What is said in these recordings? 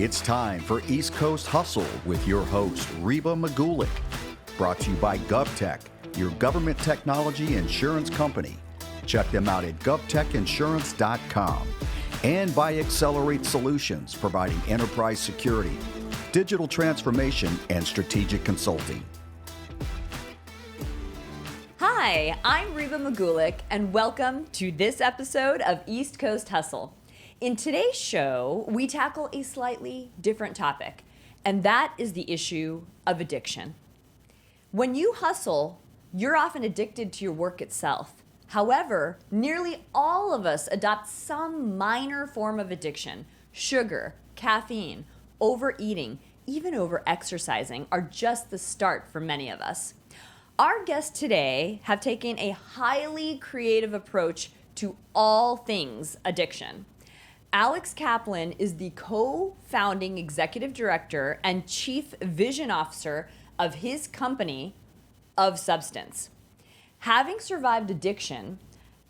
It's time for East Coast Hustle with your host, Reba Magulik. Brought to you by GovTech, your government technology insurance company. Check them out at govtechinsurance.com. And by Accelerate Solutions, providing enterprise security, digital transformation, and strategic consulting. Hi, I'm Reba Magulik, and welcome to this episode of East Coast Hustle. In today's show, we tackle a slightly different topic, and that is the issue of addiction. When you hustle, you're often addicted to your work itself. However, nearly all of us adopt some minor form of addiction. Sugar, caffeine, overeating, even over-exercising are just the start for many of us. Our guests today have taken a highly creative approach to all things addiction. Alex Kaplan is the co-founding executive director and chief vision officer of his company, Of Substance. Having survived addiction,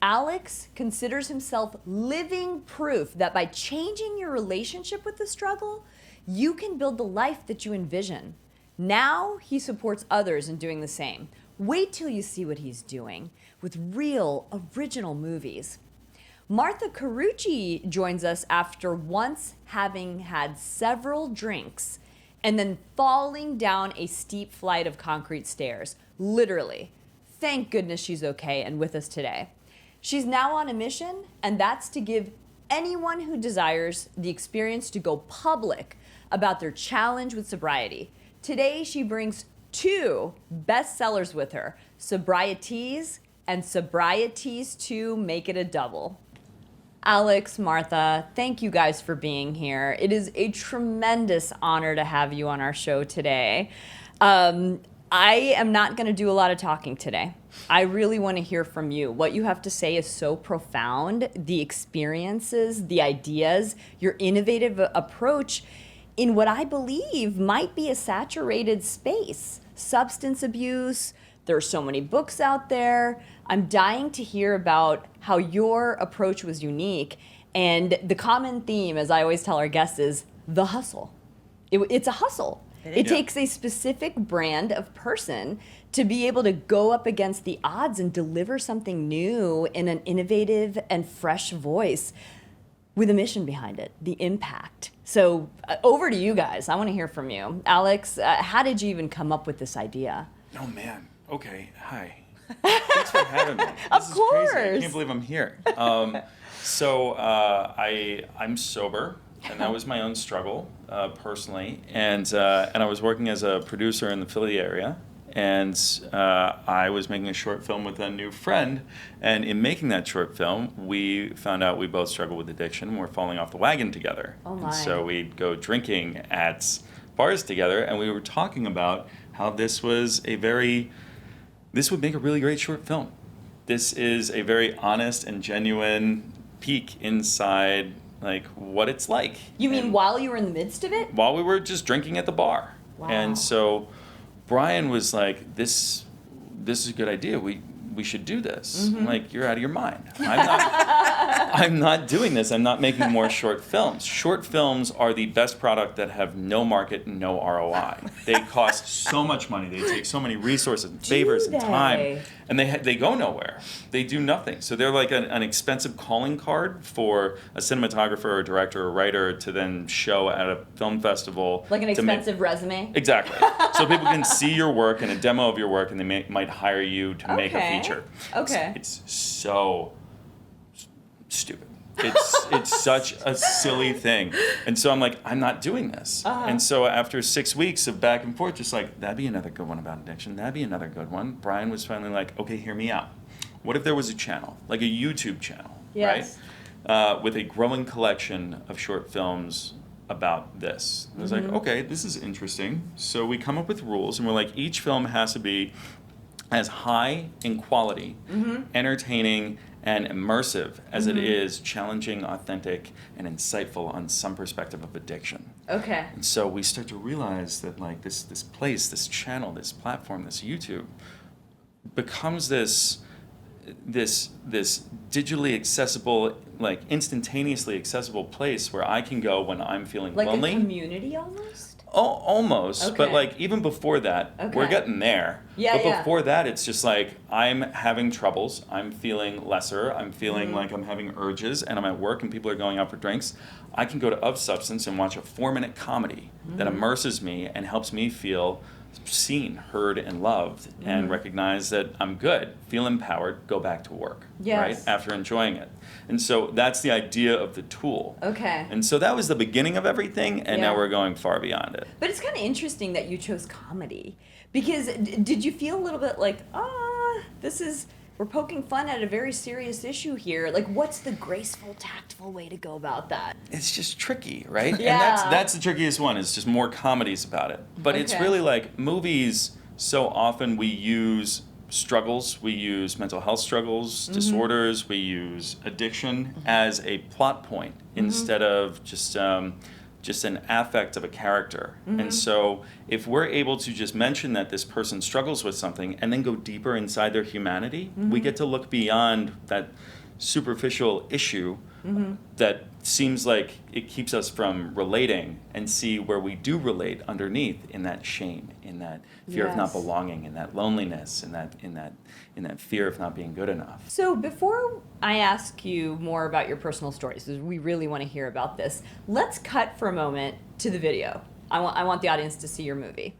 Alex considers himself living proof that by changing your relationship with the struggle, you can build the life that you envision. Now he supports others in doing the same. Wait till you see what he's doing with real, original movies. Martha Carucci joins us after once having had several drinks and then falling down a steep flight of concrete stairs. Literally. Thank goodness she's okay and with us today. She's now on a mission, and that's to give anyone who desires the experience to go public about their challenge with sobriety. Today, she brings two bestsellers with her, Sobrieties and Sobrieties 2 Make It a Double. Alex, Martha, thank you guys for being here. It is a tremendous honor to have you on our show today. I am not going to do a lot of talking today. I really want to hear from you. What you have to say is so profound. The experiences, the ideas, your innovative approach in what I believe might be a saturated space. Substance abuse. There are so many books out there. I'm dying to hear about how your approach was unique. And the common theme, as I always tell our guests, is the hustle. It's a hustle. It takes a specific brand of person to be able to go up against the odds and deliver something new in an innovative and fresh voice with a mission behind it, the impact. So over to you guys. I want to hear from you. Alex, how did you even come up with this idea? Oh, man. Okay. Hi. Thanks for having me. Of This course. is crazy. I can't believe I'm here. I'm sober, and that was my own struggle personally. And I was working as a producer in the Philly area, and I was making a short film with a new friend. And in making that short film, we found out we both struggle with addiction, and we're falling off the wagon together. Oh my. And so we'd go drinking at bars together, and we were talking about how this would make a really great short film. This is a very honest and genuine peek inside like what it's like. You mean while you were in the midst of it? While we were just drinking at the bar. Wow. And so Brian was like, this is a good idea. We should do this. Mm-hmm. I'm like, you're out of your mind. I'm not doing this. I'm not making more short films. Short films are the best product that have no market and no ROI. They cost so much money. They take so many resources and favors and time. And they go nowhere. They do nothing. So they're like an expensive calling card for a cinematographer or a director or writer to then show at a film festival. Like an expensive resume? Exactly. So people can see your work and a demo of your work, and they might hire you to make a feature. Okay. It's so stupid. It's such a silly thing. And so I'm like, I'm not doing this. Uh-huh. And so after 6 weeks of back and forth, just like, that'd be another good one about addiction. That'd be another good one. Brian was finally like, okay, hear me out. What if there was a channel, like a YouTube channel, Yes. right? With a growing collection of short films about this. I was like, okay, this is interesting. So we come up with rules, and we're like, each film has to be as high in quality, entertaining, and immersive as it is challenging, authentic, and insightful on some perspective of addiction. Okay. And so we start to realize that like this place, this channel, this platform, this YouTube becomes this digitally accessible like instantaneously accessible place where I can go when I'm feeling Like lonely. a community almost? Oh, almost. But Okay. like even before that, we're Okay. getting there. Yeah, but yeah. before that, it's just like I'm having troubles. I'm feeling lesser. I'm feeling like I'm having urges, and I'm at work and people are going out for drinks. I can go to Of Substance and watch a 4-minute comedy that immerses me and helps me feel seen, heard, and loved, and recognize that I'm good, feel empowered, go back to work, Yes. right? After enjoying it. And so that's the idea of the tool. Okay. And so that was the beginning of everything, and Yeah. now we're going far beyond it. But it's kind of interesting that you chose comedy, because did you feel a little bit like, we're poking fun at a very serious issue here? Like, what's the graceful, tactful way to go about that? It's just tricky, right? Yeah. And that's the trickiest one, is just more comedies about it. But it's Okay. really like movies, so often we use struggles, we use mental health struggles, disorders, we use addiction as a plot point instead of just an affect of a character. And so if we're able to just mention that this person struggles with something and then go deeper inside their humanity, we get to look beyond that superficial issue that seems like it keeps us from relating, and see where we do relate underneath, in that shame, in that fear of not Yes. belonging, in that loneliness, in that fear of not being good enough. So before I ask you more about your personal stories, because we really want to hear about this, let's cut for a moment to the video. I want the audience to see your movie.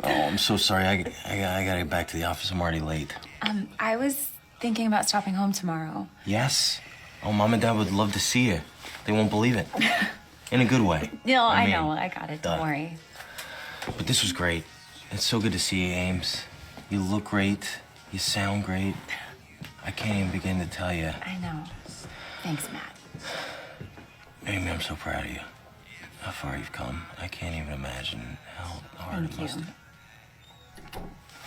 Oh, I'm so sorry. I gotta get back to the office. I'm already late. I was thinking about stopping home tomorrow. Yes? Oh, Mom and Dad would love to see you. They won't believe it. In a good way. No, I mean, know. I got it. Don't duh. worry. But this was great. It's so good to see you, Ames. You look great. You sound great. I can't even begin to tell you. I know. Thanks, Matt. Amy, I'm so proud of you. How far you've come. I can't even imagine how hard it Thank must you. have.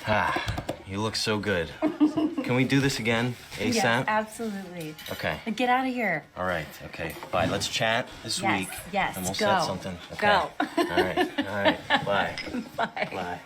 Ah, you look so good. Can we do this again, ASAP? Yes, absolutely. Okay. But get out of here. All right. Okay. Bye. Let's chat this Yes, week. yes, And we'll go. set something. Okay. Go. All right. All right. Bye. Bye. Bye.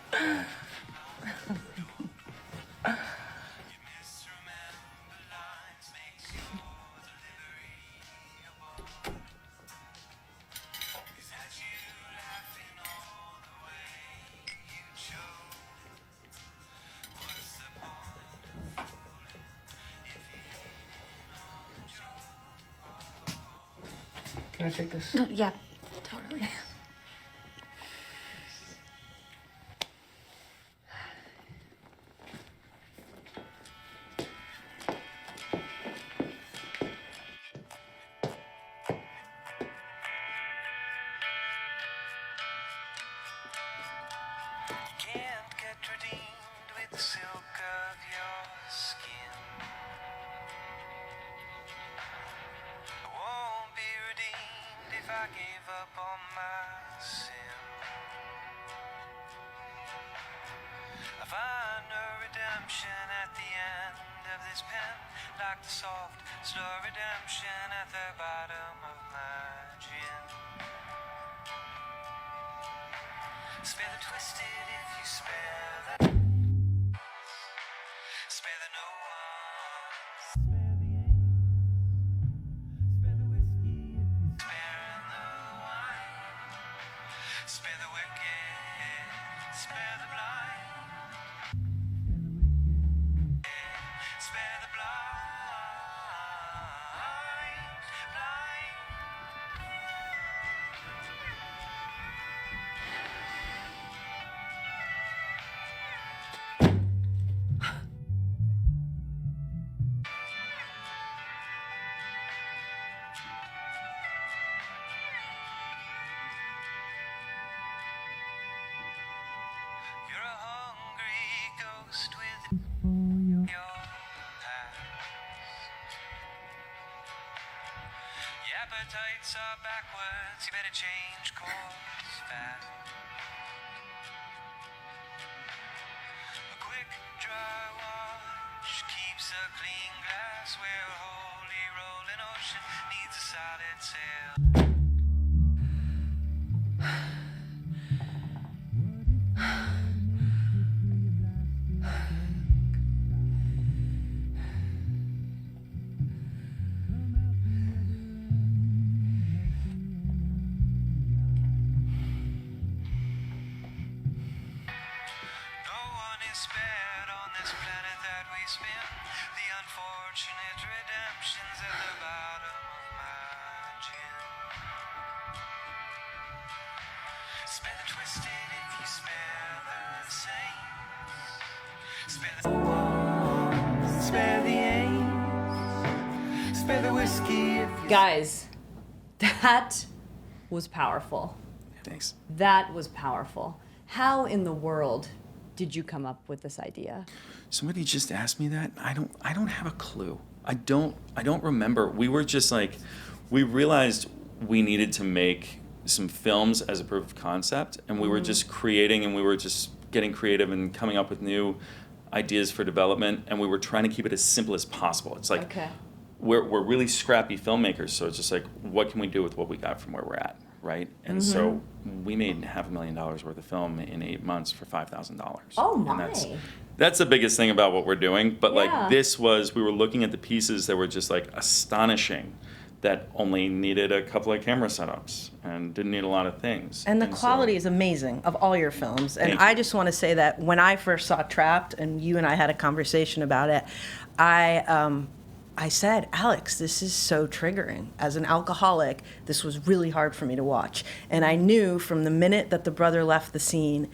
Can I take this? Yeah, totally. Can't get redeemed with the silk of your skin. I won't be redeemed if I gave up on my sin. I find no redemption at the end of this pen, like the soft, slow redemption at the bottom of my gin. Spare the twisted if you spare the spare the no ones. Spare the whiskey if you spare the wine. Spare the wicked, spare the blind. Spare the blind, blind. You're a hungry ghost with your past. Your appetites are backwards, you better change course fast. A quick dry wash keeps a clean glass where a holy rolling ocean needs a solid sail. spared on this planet that we spin. The unfortunate redemptions at the bottom of my gin. Spare the twisted if you spare the sane. Spare the spare the aim. Spare the whiskey if you Guys, that was powerful. Thanks. That was powerful. How in the world did you come up with this idea? Somebody just asked me that. I don't have a clue. I don't remember. We were just like, we realized we needed to make some films as a proof of concept, and we were just creating, and we were just getting creative and coming up with new ideas for development, and we were trying to keep it as simple as possible. It's like, Okay. we're really scrappy filmmakers, so it's just like, what can we do with what we got from where we're at, right? And so we made $500,000 worth of film in 8 months for $5,000. Oh, And my. that's the biggest thing about what we're doing. But Yeah. like this was, we were looking at the pieces that were just like astonishing, that only needed a couple of camera setups and didn't need a lot of things. And the so- quality is amazing of all your films. And Thank you. I just want to say that when I first saw Trapped, and you and I had a conversation about it, I said, Alex, this is so triggering. As an alcoholic, this was really hard for me to watch. And I knew from the minute that the brother left the scene,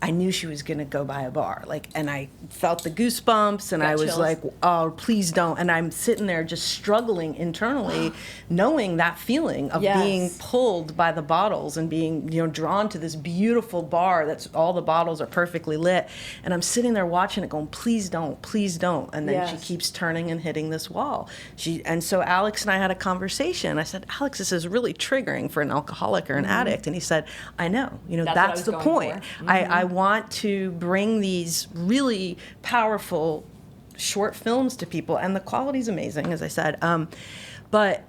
I knew she was going to go by a bar. And I felt the goosebumps, and Got I was chills. like, oh, please don't. And I'm sitting there just struggling internally, knowing that feeling of Yes. being pulled by the bottles and being, drawn to this beautiful bar that's all the bottles are perfectly lit. And I'm sitting there watching it going, please don't, please don't. And then she Yes. keeps turning and hitting this wall. And so Alex and I had a conversation. I said, Alex, this is really triggering for an alcoholic or an addict. And he said, I know, That's what I that's was the going point. for. I want to bring these really powerful short films to people, and the quality's amazing, as I said. But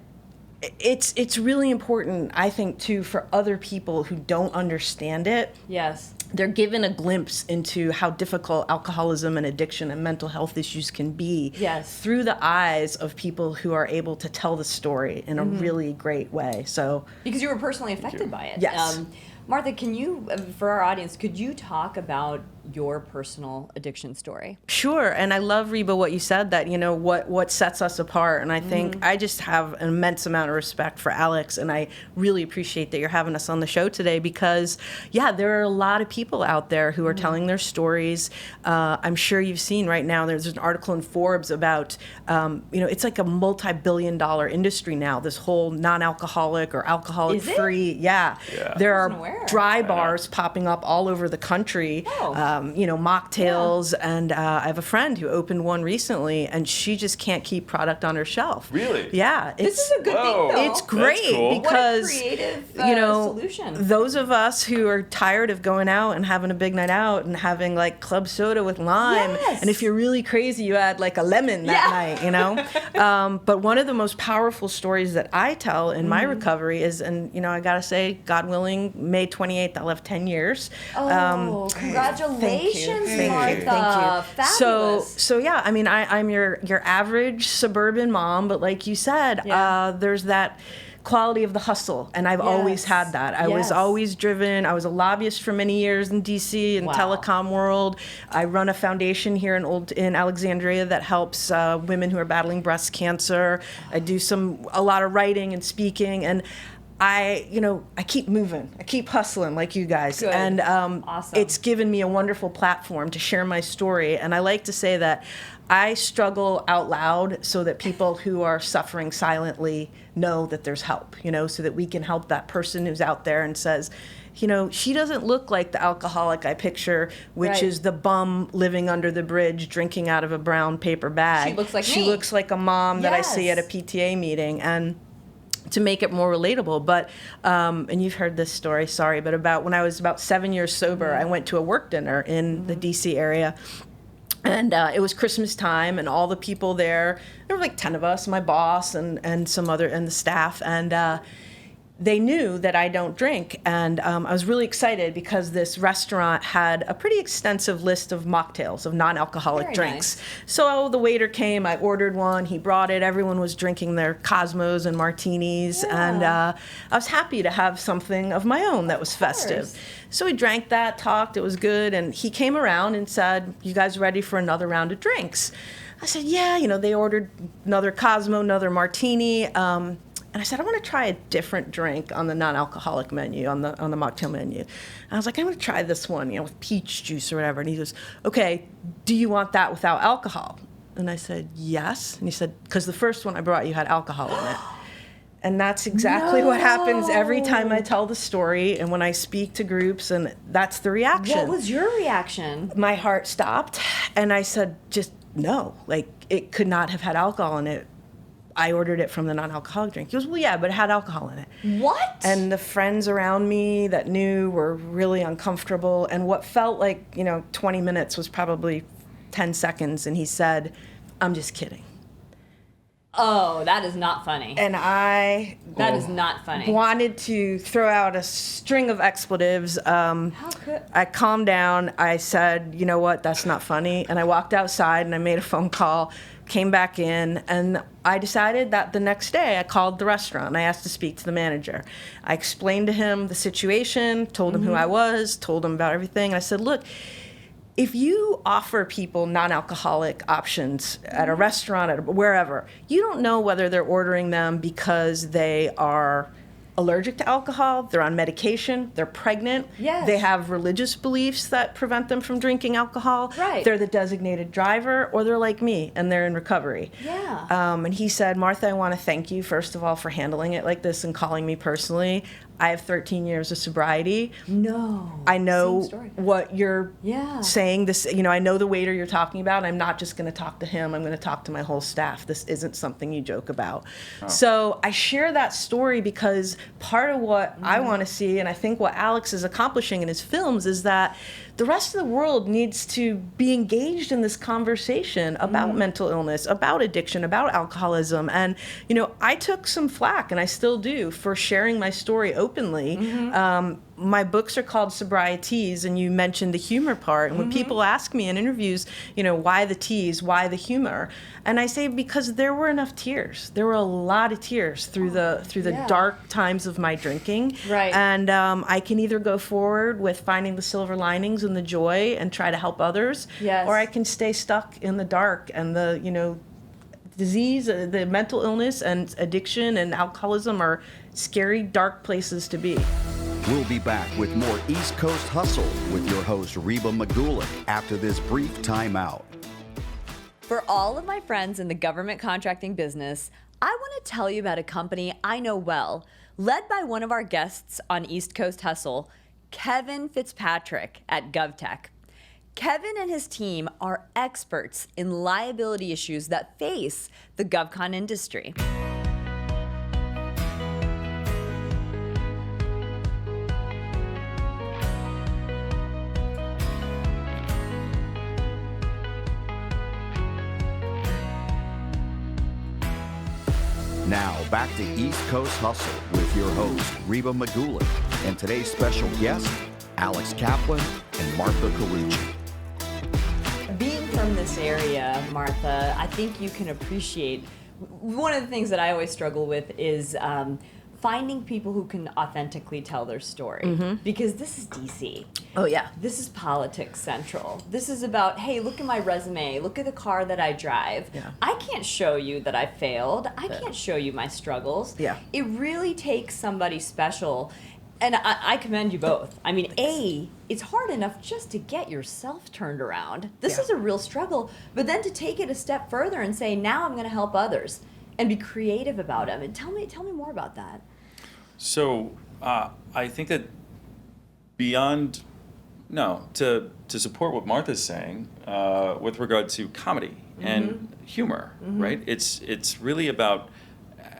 it's really important, I think, too, for other people who don't understand it. Yes. They're given a glimpse into how difficult alcoholism and addiction and mental health issues can be Yes. through the eyes of people who are able to tell the story in a really great way. So Because you were personally affected by it. Yes. Martha, can you, for our audience, could you talk about your personal addiction story? Sure, and I love, Reba, what you said, that, what sets us apart. And I think I just have an immense amount of respect for Alex, and I really appreciate that you're having us on the show today because, yeah, there are a lot of people out there who are telling their stories. I'm sure you've seen right now, there's an article in Forbes about, it's like a multi-billion-dollar industry now, this whole non-alcoholic or alcoholic-free. Yeah. There Wasn't are aware. dry bars popping up all over the country. Oh. Mocktails, and I have a friend who opened one recently, and she just can't keep product on her shelf. Really? Yeah, This is a good Whoa. thing, though. it's great cool. because What a creative solution. those of us who are tired of going out and having a big night out and having like club soda with lime, Yes. and if you're really crazy, you add like a lemon that night. But one of the most powerful stories that I tell in my recovery is, and I gotta say, God willing, May 28th, I'll have 10 years. Oh, congratulations, Martha. Thank you. Fabulous. So yeah, I mean, I'm your average suburban mom, but like you said, Yeah. there's that quality of the hustle, and I've always Yes. had that. I was Yes. always driven. I was a lobbyist for many years in DC and Wow. telecom world. I run a foundation here in Alexandria that helps women who are battling breast cancer. I do a lot of writing and speaking, and I keep moving. I keep hustling like you guys. Good. And Awesome. it's given me a wonderful platform to share my story. And I like to say that I struggle out loud so that people who are suffering silently know that there's help, so that we can help that person who's out there and says, she doesn't look like the alcoholic I picture, which Right. is the bum living under the bridge, drinking out of a brown paper bag. She looks like She me. looks like a mom that I see Yes. at a PTA meeting. And to make it more relatable. But, and you've heard this story, sorry, but when I was about 7 years sober, I went to a work dinner in the DC area. And it was Christmas time, and all the people there were like 10 of us, my boss and some other, and the staff. And they knew that I don't drink. And I was really excited because this restaurant had a pretty extensive list of mocktails, of non-alcoholic Very drinks. nice. So the waiter came, I ordered one, he brought it, everyone was drinking their Cosmos and martinis. Yeah. And I was happy to have something of my own that was festive. course. So we drank that, talked, it was good. And he came around and said, "You guys ready for another round of drinks?" I said, "Yeah." They ordered another Cosmo, another martini. And I said, "I want to try a different drink on the non-alcoholic menu, on the mocktail menu." And I was like, "I'm going to try this one, with peach juice or whatever." And he goes, "Okay, do you want that without alcohol?" And I said, "Yes." And he said, "Because the first one I brought you had alcohol in it." And that's exactly what happens every time I tell the story and when I speak to groups, and that's the reaction. What was your reaction? My heart stopped, and I said, "Just no, it could not have had alcohol in it. I ordered it from the non-alcoholic drink." He goes, "Well, yeah, but it had alcohol in it." What? And the friends around me that knew were really uncomfortable, and what felt like 20 minutes was probably 10 seconds, and he said, "I'm just kidding." Oh, that is not funny. And I That is not funny. wanted to throw out a string of expletives. How could? I calmed down. I said, "You know what? That's not funny." And I walked outside and I made a phone call, came back in, and I decided that the next day I called the restaurant and I asked to speak to the manager. I explained to him the situation, told him who I was, told him about everything. And I said, "Look, if you offer people non-alcoholic options at a restaurant, wherever, you don't know whether they're ordering them because they are allergic to alcohol, they're on medication, they're pregnant, Yes. they have religious beliefs that prevent them from drinking alcohol, Right. they're the designated driver, or they're like me and they're in recovery." Yeah. And he said, "Martha, I want to thank you, first of all, for handling it like this and calling me personally. I have 13 years of sobriety. No. I know Same story. what you're Yeah. saying. This, I know the waiter you're talking about. I'm not just going to talk to him. I'm going to talk to my whole staff. This isn't something you joke about." So I share that story because part of what I want to see, and I think what Alex is accomplishing in his films, is that the rest of the world needs to be engaged in this conversation about mental illness, about addiction, about alcoholism. And, I took some flack, and I still do, for sharing my story openly. My books are called Sobrieties, and you mentioned the humor part. And when people ask me in interviews, why the tease, why the humor? And I say, because there were enough tears. There were a lot of tears through the dark times of my drinking. Right. And I can either go forward with finding the silver linings and the joy and try to help others, Yes. or I can stay stuck in the dark and the disease, the mental illness and addiction and alcoholism are scary, dark places to be. We'll be back with more East Coast Hustle with your host, Reba Magulick, after this brief timeout. For all of my friends in the government contracting business, I want to tell you about a company I know well, led by one of our guests on East Coast Hustle, Kevin Fitzpatrick at GovTech. Kevin and his team are experts in liability issues that face the GovCon industry. Now, back to East Coast Hustle with your host, Reba Magulick, and today's special guests, Alex Kaplan and Martha Carucci. Being from this area, Martha, I think you can appreciate, one of the things that I always struggle with is finding people who can authentically tell their story. Because this is DC. Oh, yeah. This is politics central. This is about, hey, look at my resume. Look at the car that I drive. Yeah. I can't show you that I failed. I can't show you my struggles. Yeah. It really takes somebody special. And I commend you both. I mean, it's hard enough just to get yourself turned around. This Yeah. is a real struggle. But then to take it a step further and say, now I'm going to help others and be creative about them. And tell me more about that. So I think that to support what Martha's saying with regard to comedy and humor, right? It's really about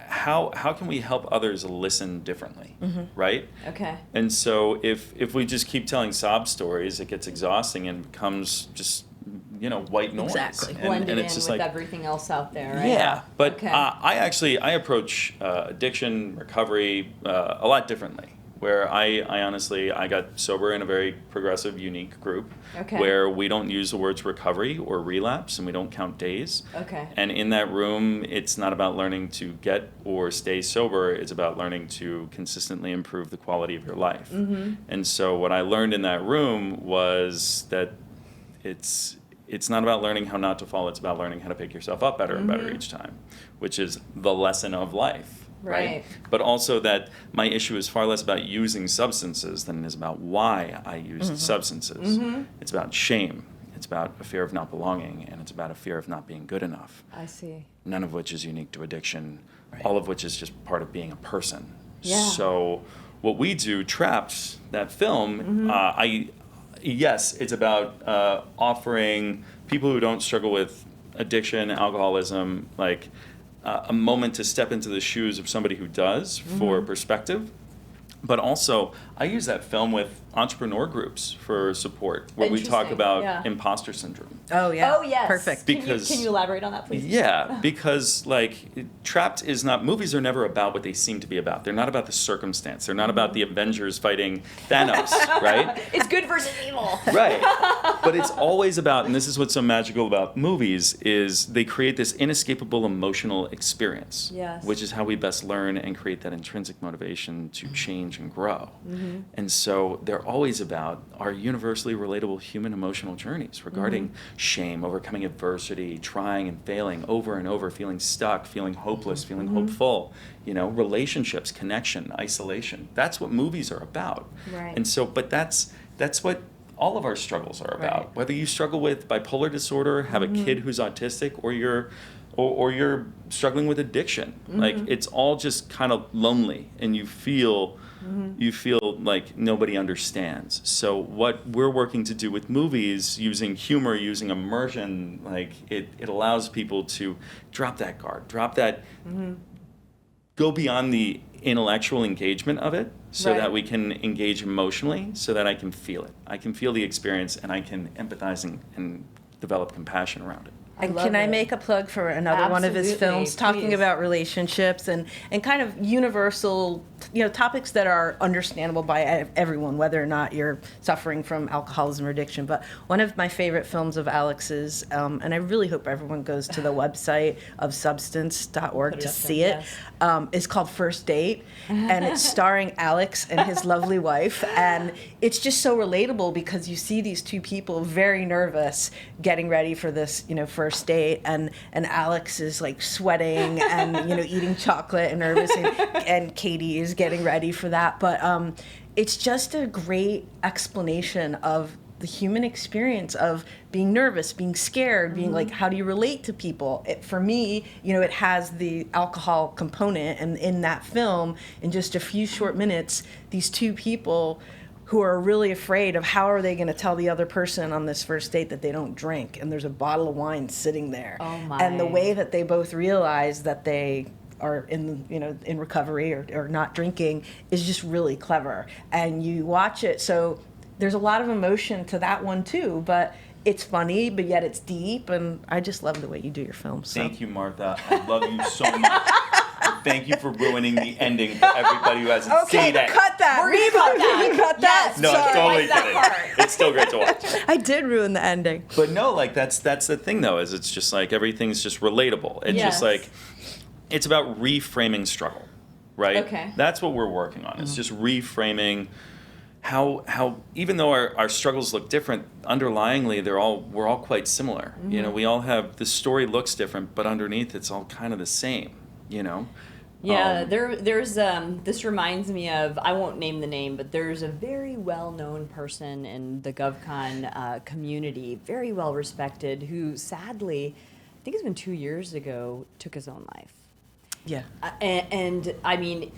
how can we help others listen differently, right? Okay. And so if we just keep telling sob stories, it gets exhausting and becomes just white noise. Exactly. Blended and in it's just with like everything else out there, right? yeah, but Okay. I approach addiction, recovery a lot differently. Where I honestly got sober in a very progressive, unique group, Okay. where we don't use the words recovery or relapse, and we don't count days. Okay. And in that room, it's not about learning to get or stay sober. It's about learning to consistently improve the quality of your life. Mm-hmm. And so what I learned in that room was that it's not about learning how not to fall. It's about learning how to pick yourself up better and better each time, which is the lesson of life. Right. But also that my issue is far less about using substances than it is about why I used substances. It's about shame. It's about a fear of not belonging, and it's about a fear of not being good enough. I see. None of which is unique to addiction, all of which is just part of being a person. Yeah. So what we do, Trapped, that film, yes, it's about offering people who don't struggle with addiction, alcoholism, like a moment to step into the shoes of somebody who does for perspective. But also, I use that film with entrepreneur groups for support, where we talk Interesting, about yeah. imposter syndrome. Oh yeah. Oh, yes. Perfect. Because- Can you elaborate on that, please? Yeah, because Trapped is not, movies are never about what they seem to be about. They're not about the circumstance. They're not about the Avengers fighting Thanos, right? It's good versus evil. Right. But it's always about, and this is what's so magical about movies, is they create this inescapable emotional experience. Yes. Which is how we best learn and create that intrinsic motivation to change and grow. And so they're always about our universally relatable human emotional journeys regarding shame, overcoming adversity, trying and failing over and over, feeling stuck, feeling hopeless, feeling hopeful, relationships, connection, isolation. That's what movies are about. Right. And so, but that's what all of our struggles are about. Right. Whether you struggle with bipolar disorder, have a kid who's autistic, or you're struggling with addiction. Like, it's all just kind of lonely, and you feel like nobody understands. So what we're working to do with movies, using humor, using immersion, like it allows people to drop that guard, go beyond the intellectual engagement of it, so Right. that we can engage emotionally, so that I can feel it. I can feel the experience, and I can empathize and develop compassion around it. I love Can I it. make a plug for another one of his Absolutely, films talking please. about relationships and kind of universal, topics that are understandable by everyone, whether or not you're suffering from alcoholism or addiction. But one of my favorite films of Alex's, and I really hope everyone goes to the website of substance.org Put it to up see there, it, is called First Date, and it's starring Alex and his lovely wife. And it's just so relatable because you see these two people very nervous getting ready for this, first date, and Alex is like sweating and eating chocolate and nervous, and Katie is getting ready for that. But it's just a great explanation of the human experience of being nervous, being scared, being like, how do you relate to people? For me, it has the alcohol component, and in that film, in just a few short minutes, these two people who are really afraid of how are they going to tell the other person on this first date that they don't drink, and there's a bottle of wine sitting there. Oh my. And the way that they both realize that they are in recovery or not drinking is just really clever. And you watch it, so there's a lot of emotion to that one too, but it's funny, but yet it's deep, and I just love the way you do your films. So. Thank you, Martha. I love you so much. Thank you for ruining the ending for everybody who hasn't Okay, seen it. cut that. We're gonna cut that. Cut that. Yes. No, I'm Sorry. totally Like that kidding. part. It's still great to watch. I did ruin the ending. But no, like that's the thing though, is it's just like everything's just relatable. It's Yes. just like it's about reframing struggle, right? Okay. That's what we're working on. It's just reframing how even though our struggles look different, underlyingly we're all quite similar. We all have, the story looks different, but underneath it's all kind of the same, Yeah, there's this reminds me of, I won't name the name, but there's a very well-known person in the GovCon community, very well respected, who sadly, I think it's been 2 years ago, took his own life. Yeah. And I mean,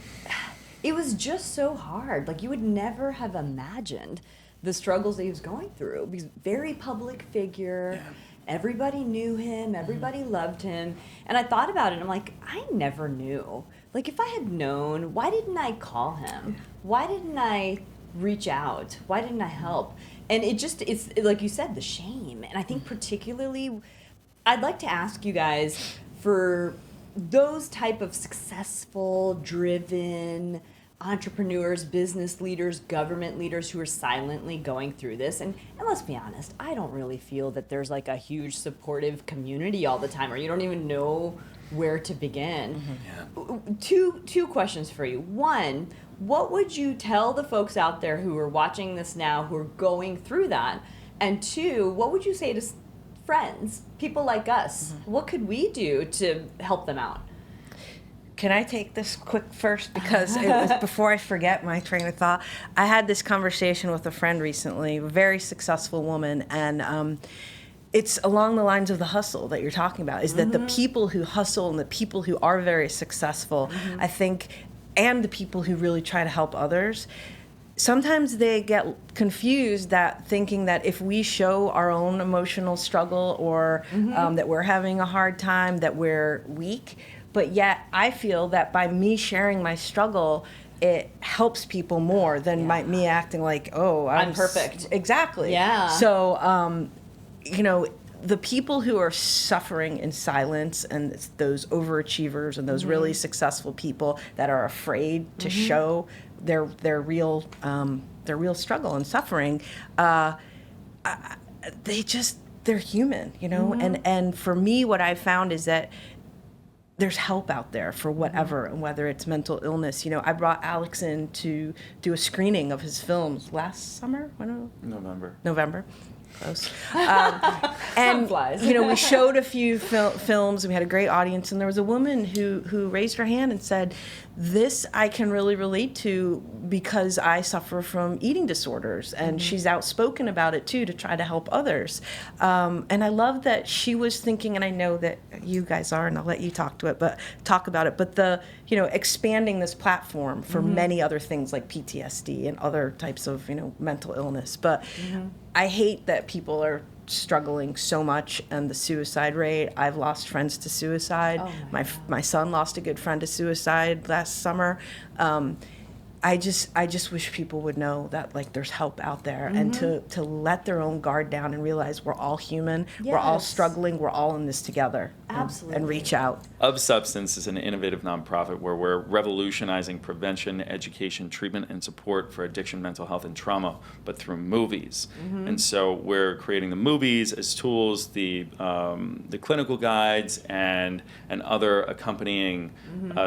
it was just so hard. Like, you would never have imagined the struggles that he was going through. Because very public figure, everybody knew him, everybody loved him. And I thought about it, and I'm like, I never knew. Like, if I had known, why didn't I call him? Why didn't I reach out? Why didn't I help? And it's like you said, the shame. And I think particularly, I'd like to ask you guys, for those type of successful, driven entrepreneurs, business leaders, government leaders who are silently going through this, and let's be honest, I don't really feel that there's like a huge supportive community all the time, or you don't even know where to begin. Two questions for you. One, what would you tell the folks out there who are watching this now, who are going through that? And two, what would you say to friends, people like us? What could we do to help them out? Can I take this quick first? Because it was before I forget my train of thought. I had this conversation with a friend recently, a very successful woman, and it's along the lines of the hustle that you're talking about, is that the people who hustle and the people who are very successful, I think, and the people who really try to help others, sometimes they get confused that thinking that if we show our own emotional struggle or that we're having a hard time, that we're weak. But yet I feel that by me sharing my struggle, it helps people more than me acting like, oh, I'm perfect. Exactly. Yeah. So, you know, the people who are suffering in silence, and it's those overachievers and those really successful people that are afraid to show their real struggle and suffering, they're human, you know. And for me, what I found is that there's help out there for whatever, and whether it's mental illness. You know, I brought Alex in to do a screening of his films last summer. November. Close. And you know, we showed a few films, and we had a great audience, and there was a woman who raised her hand and said, this I can really relate to because I suffer from eating disorders, and she's outspoken about it too, to try to help others. And I love that she was thinking, and I know that you guys are, and I'll let you talk about it, but the, you know, expanding this platform for many other things like PTSD and other types of, you know, mental illness. But I hate that people are struggling so much, and the suicide rate. I've lost friends to suicide. Oh my son lost a good friend to suicide last summer. I just wish people would know that, like, there's help out there, and to let their own guard down and realize we're all human, we're all struggling, we're all in this together. Absolutely. And reach out. Of Substance is an innovative nonprofit where we're revolutionizing prevention, education, treatment, and support for addiction, mental health, and trauma, but through movies. And so we're creating the movies as tools, the clinical guides, and other accompanying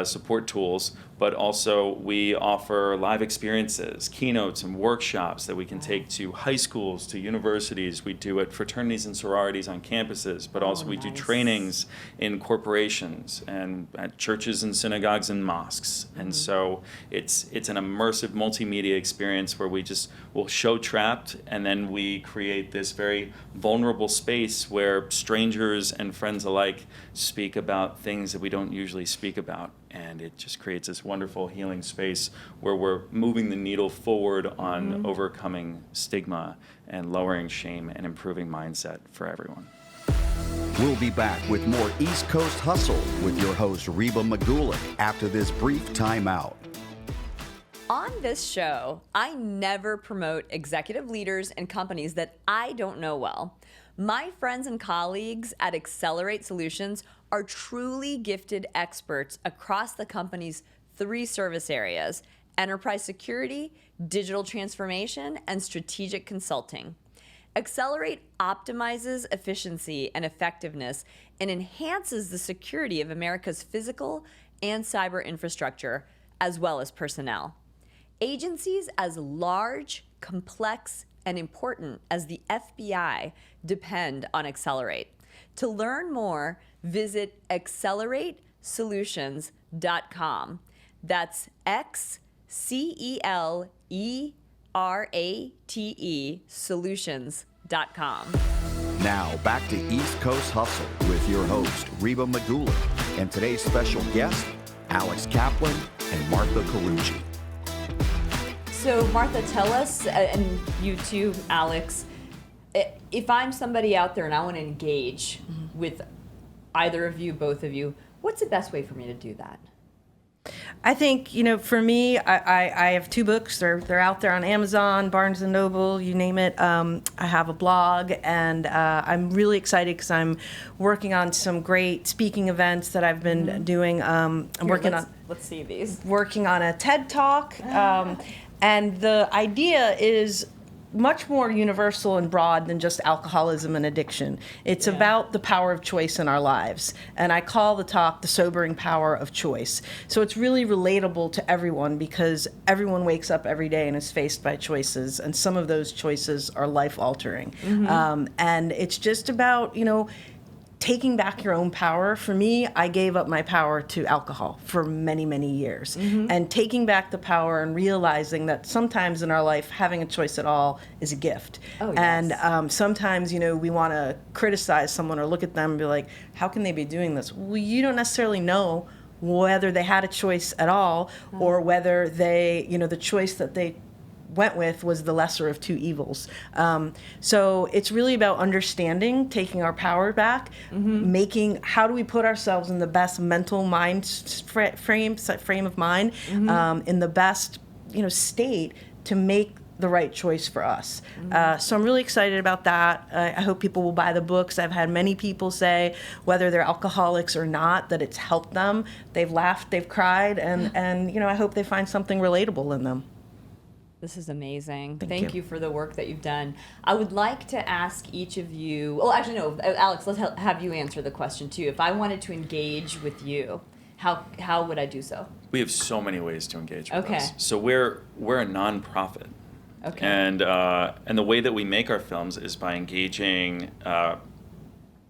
support tools. But also we offer live experiences, keynotes, and workshops that we can take to high schools, to universities. We do it fraternities and sororities on campuses, but also we do trainings in corporations and at churches and synagogues and mosques. And so it's an immersive multimedia experience where we'll show Trapped, and then we create this very vulnerable space where strangers and friends alike speak about things that we don't usually speak about. And it just creates this wonderful healing space where we're moving the needle forward on overcoming stigma and lowering shame and improving mindset for everyone. We'll be back with more East Coast Hustle with your host, Reba Magulick, after this brief timeout. On this show, I never promote executive leaders and companies that I don't know well. My friends and colleagues at Accelerate Solutions are truly gifted experts across the company's 3 service areas: enterprise security, digital transformation, and strategic consulting. Accelerate optimizes efficiency and effectiveness and enhances the security of America's physical and cyber infrastructure, as well as personnel. Agencies as large, complex, and important as the FBI depend on Accelerate. To learn more, visit acceleratesolutions.com. That's XCELERATE solutions.com. Now back to East Coast Hustle with your host, Reba Magulick, and today's special guest, Alex Kaplan and Martha Carucci. So Martha, tell us, and you too, Alex, if I'm somebody out there and I want to engage with either of you, both of you, what's the best way for me to do that? I think, for me, I have 2 books. They're out there on Amazon, Barnes & Noble, you name it. I have a blog, and I'm really excited because I'm working on some great speaking events that I've been doing. I'm Let's see these. working on a TED Talk, and the idea is much more universal and broad than just alcoholism and addiction. It's about the power of choice in our lives. And I call the talk The Sobering Power of Choice. So it's really relatable to everyone because everyone wakes up every day and is faced by choices. And some of those choices are life altering. And it's just about, taking back your own power. For me, I gave up my power to alcohol for many, many years. And taking back the power and realizing that sometimes in our life, having a choice at all is a gift. Oh, yes. And sometimes, we want to criticize someone or look at them and be like, how can they be doing this? Well, you don't necessarily know whether they had a choice at all or whether they, the choice that they went with was the lesser of 2 evils. So it's really about understanding, taking our power back, making, how do we put ourselves in the best mental mind frame of mind, in the best, state to make the right choice for us. So I'm really excited about that. I hope people will buy the books. I've had many people say, whether they're alcoholics or not, that it's helped them. They've laughed, they've cried, and I hope they find something relatable in them. This is amazing. Thank you for the work that you've done. I would like to ask each of you, well, actually, no, Alex, let's have you answer the question too. If I wanted to engage with you, how would I do so? We have so many ways to engage with Okay. us. So we're a nonprofit. Okay. And the way that we make our films is by engaging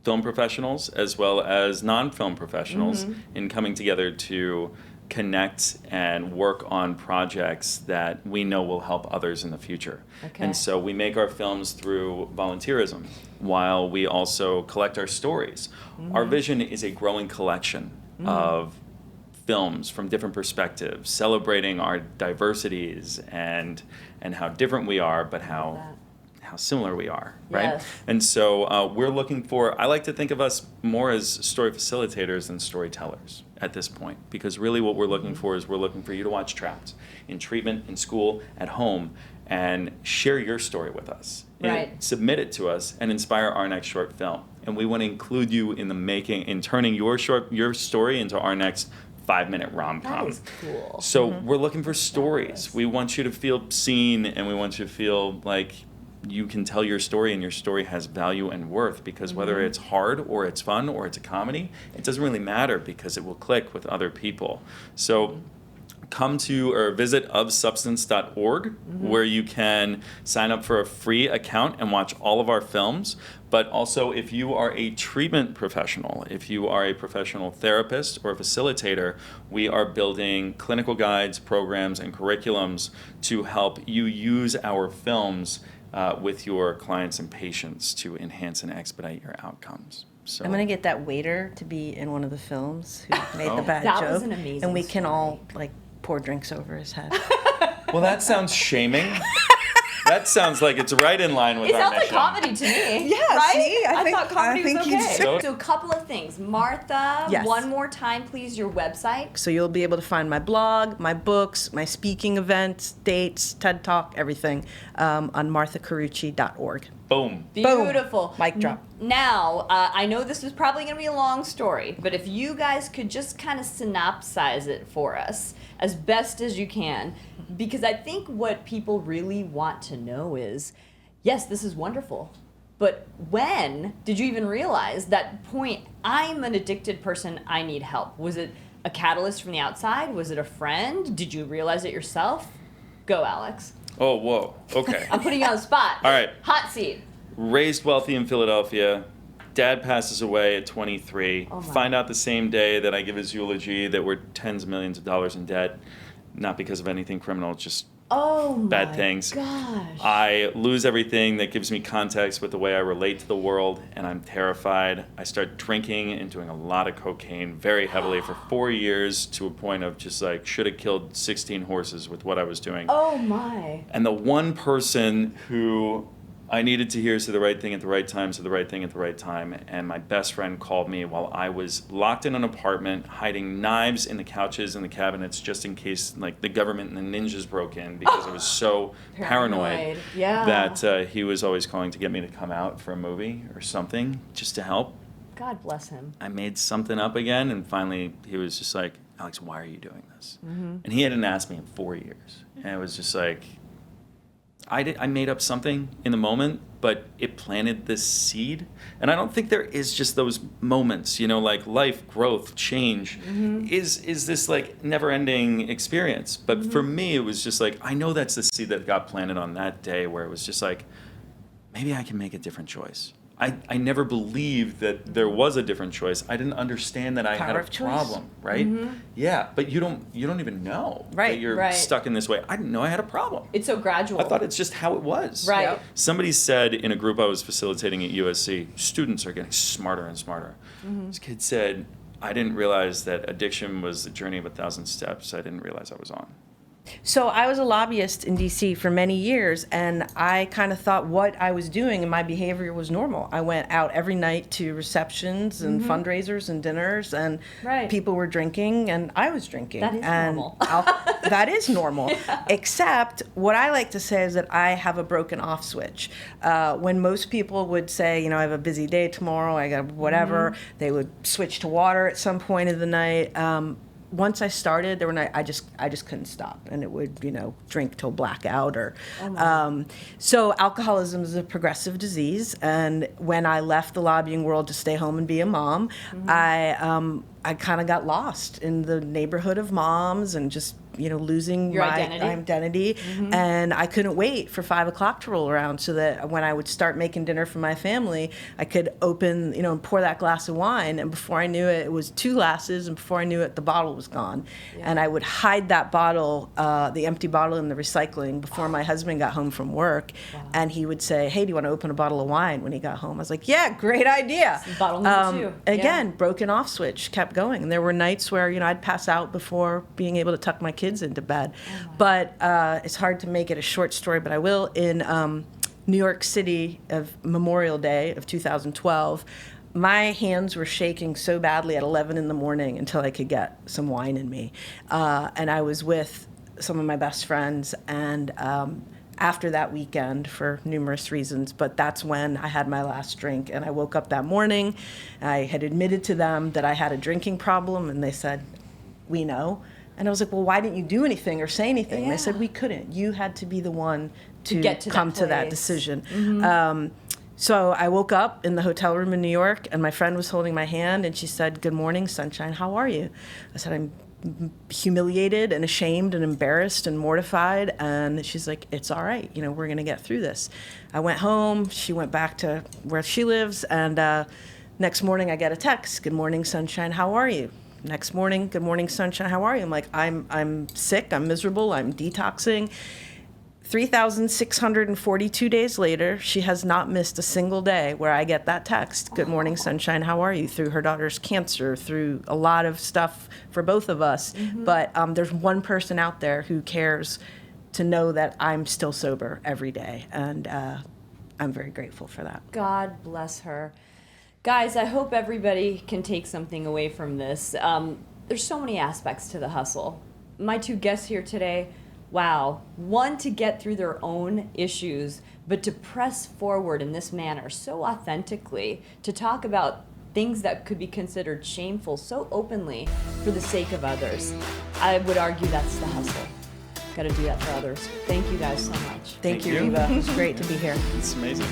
film professionals as well as non-film professionals in coming together to connect and work on projects that we know will help others in the future. Okay. And so we make our films through volunteerism while we also collect our stories. Our vision is a growing collection of films from different perspectives, celebrating our diversities and how different we are, but how similar we are, right? Yes. And so we're looking for, I like to think of us more as story facilitators than storytellers at this point, because really what we're looking for is we're looking for you to watch Trapped in treatment, in school, at home, and share your story with us. Right. And submit it to us and inspire our next short film. And we want to include you in the making, in turning your story into our next 5-minute rom-com. That is cool. So we're looking for stories. We want you to feel seen, and we want you to feel like you can tell your story and your story has value and worth, because whether it's hard or it's fun or it's a comedy, it doesn't really matter because it will click with other people. So come to or visit ofsubstance.org where you can sign up for a free account and watch all of our films. But also, if you are a treatment professional, if you are a professional therapist or a facilitator, we are building clinical guides, programs, and curriculums to help you use our films with your clients and patients to enhance and expedite your outcomes. So I'm gonna get that waiter to be in one of the films who made the bad That joke, was an amazing and we can story. all pour drinks over his head. well, that sounds shaming. That sounds like it's right in line with It our sounds like mission. comedy to me. Yeah, right? see? I thought comedy think was you okay. So- So a couple of things. Martha, Yes. one more time, please, your website. So you'll be able to find my blog, my books, my speaking events, dates, TED Talk, everything on marthacarucci.org. Boom. Beautiful. Mic drop. Now, I know this is probably going to be a long story, but if you guys could just kind of synopsize it for us as best as you can, because I think what people really want to know is, yes, this is wonderful, but when did you even realize that point, I'm an addicted person, I need help? Was it a catalyst from the outside? Was it a friend? Did you realize it yourself? Go, Alex. Oh, whoa. Okay. I'm putting you on the spot. All right. Hot seat. Raised wealthy in Philadelphia. Dad passes away at 23. Oh, my. Find out the same day that I give his eulogy that we're tens of millions of dollars in debt. Not because of anything criminal, just Oh my bad things. gosh. I lose everything that gives me context with the way I relate to the world, and I'm terrified. I start drinking and doing a lot of cocaine very heavily for 4 years, to a point of just like, should have killed 16 horses with what I was doing. Oh my. And the one person who I needed to hear "Say the right thing at the right time, say the right thing at the right time," and my best friend called me while I was locked in an apartment, hiding knives in the couches and the cabinets just in case like the government and the ninjas broke in, because I was so paranoid Yeah. that he was always calling to get me to come out for a movie or something just to help. God bless him. I made something up again, and finally he was just like, "Alex, why are you doing this?" And he hadn't asked me in 4 years, and it was just like, I made up something in the moment, but it planted this seed. And I don't think there is just those moments, you know, like life, growth, change is this like never-ending experience. But for me, it was just like, I know that's the seed that got planted on that day where it was just like, maybe I can make a different choice. I never believed that there was a different choice. I didn't understand that I had Power a of choice. problem, right? Yeah, but you don't even know that Right, you're right. stuck in this way. I didn't know I had a problem. It's so gradual. I thought it's just how it was. Right. Yep. Somebody said in a group I was facilitating at USC, students are getting smarter and smarter. This kid said, I didn't realize that addiction was the journey of 1,000 steps. I didn't realize I was on. So I was a lobbyist in DC for many years, and I kind of thought what I was doing and my behavior was normal. I went out every night to receptions and fundraisers and dinners, and Right. people were drinking, and I was drinking. That is and normal. That is normal. Except what I like to say is that I have a broken off switch. When most people would say, you know, I have a busy day tomorrow, I got whatever, they would switch to water at some point of the night. Once I started, there were I just couldn't stop, and it would, you know, drink till blackout or. So alcoholism is a progressive disease, and when I left the lobbying world to stay home and be a mom, I kind of got lost in the neighborhood of moms and just, you know, losing Your my identity. and I couldn't wait for 5 o'clock to roll around so that when I would start making dinner for my family, I could open, you know, and pour that glass of wine, and before I knew it, it was 2 glasses, and before I knew it, the bottle was gone. And I would hide that bottle, the empty bottle, in the recycling before my husband got home from work, and he would say, "Hey, do you want to open a bottle of wine?" when he got home. I was like, "Yeah, great idea." Bottle number 2. Again, broken off switch, kept going. And there were nights where, you know, I'd pass out before being able to tuck my kids into bed. But it's hard to make it a short story, but I will. In New York City of Memorial Day of 2012, my hands were shaking so badly at 11 in the morning until I could get some wine in me. And I was with some of my best friends, and after that weekend, for numerous reasons, but that's when I had my last drink. And I woke up that morning, I had admitted to them that I had a drinking problem, and they said, "We know." And I was like, "Well, why didn't you do anything or say anything?" And they said, "We couldn't. You had to be the one to get to that come to that place." decision." So I woke up in the hotel room in New York, and my friend was holding my hand, and she said, "Good morning, sunshine. How are you?" I said, "I'm humiliated and ashamed and embarrassed and mortified." And she's like, "It's all right. You know, we're going to get through this." I went home. She went back to where she lives. And next morning I get a text. "Good morning, sunshine. How are you?" Next morning, "Good morning, sunshine. How are you?" I'm like, I'm sick. I'm miserable. I'm detoxing. 3,642 days later, she has not missed a single day where I get that text, "Good morning, sunshine, how are you?" through her daughter's cancer, through a lot of stuff for both of us. But there's one person out there who cares to know that I'm still sober every day. And I'm very grateful for that. God bless her. Guys, I hope everybody can take something away from this. There's so many aspects to the hustle. My 2 guests here today, wow. One, to get through their own issues, but to press forward in this manner so authentically, to talk about things that could be considered shameful so openly for the sake of others. I would argue that's the hustle. Got to do that for others. Thank you guys so much. Thank you, you. Reba. It was great to be here. It's amazing.